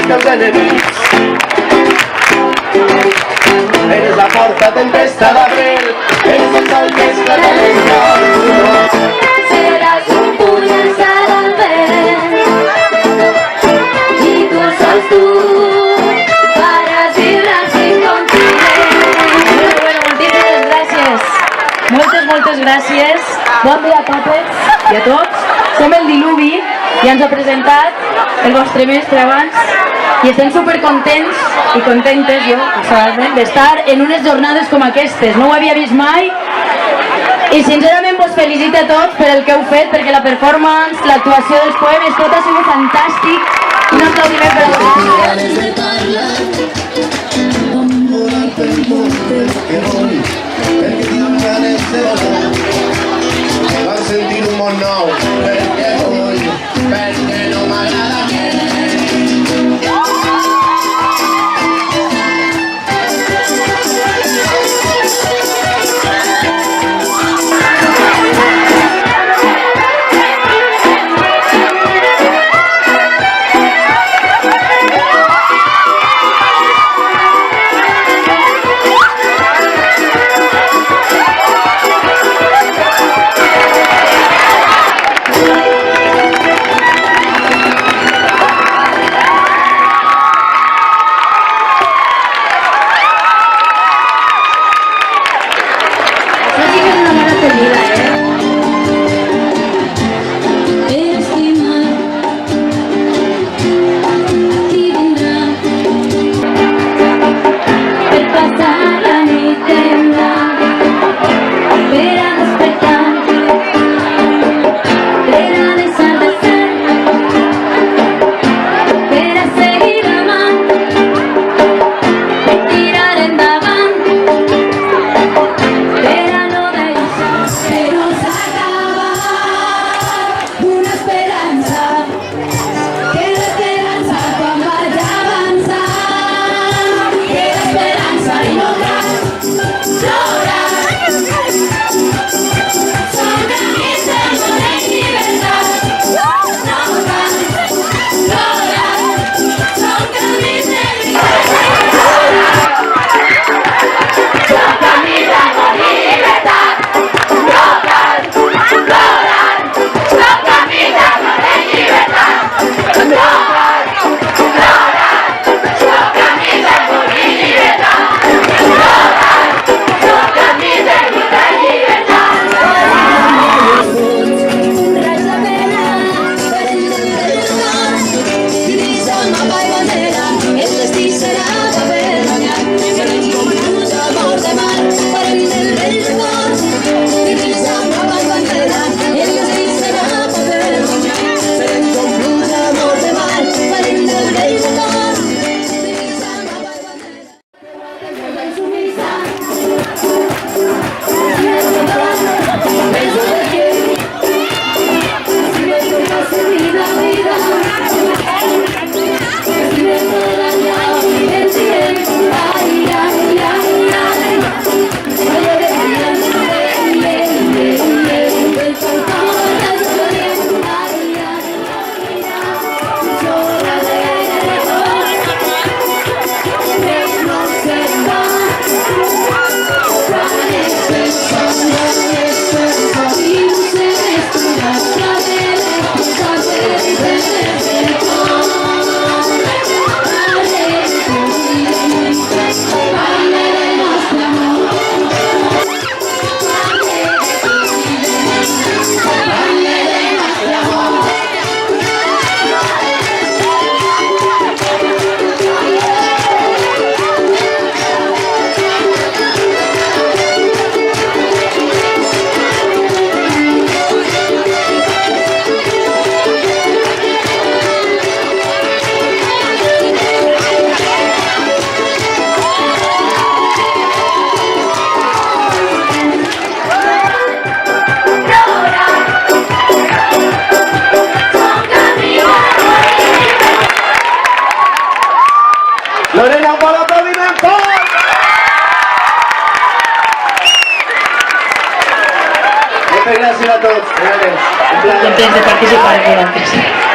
dels enemics. Eres la forta tempesta d'abril, eres el sol que esclata l'estat. Seràs un punt llançat al vent i tu sols tu faràs vibrar cinc continents. Bueno, moltíssimes gràcies. Moltes gràcies. Bon dia a totes i a tots. Som el Diluvi i ens ha presentat el vostre mestre abans i estem supercontents i contentes, jo, personalment, d'estar en unes jornades com aquestes. No ho havia vist mai i sincerament vos felicito a tots per el que heu fet, perquè la performance, l'actuació dels poemes, tot ha sigut fantàstic. Un aplaudiment per a vosaltres. Van sentir un món nou, perquè vull, perquè no m'agrada que Lorena, un bon aplaudiment fort! Moltes gràcies a tots. Contents de participar amb vosaltres.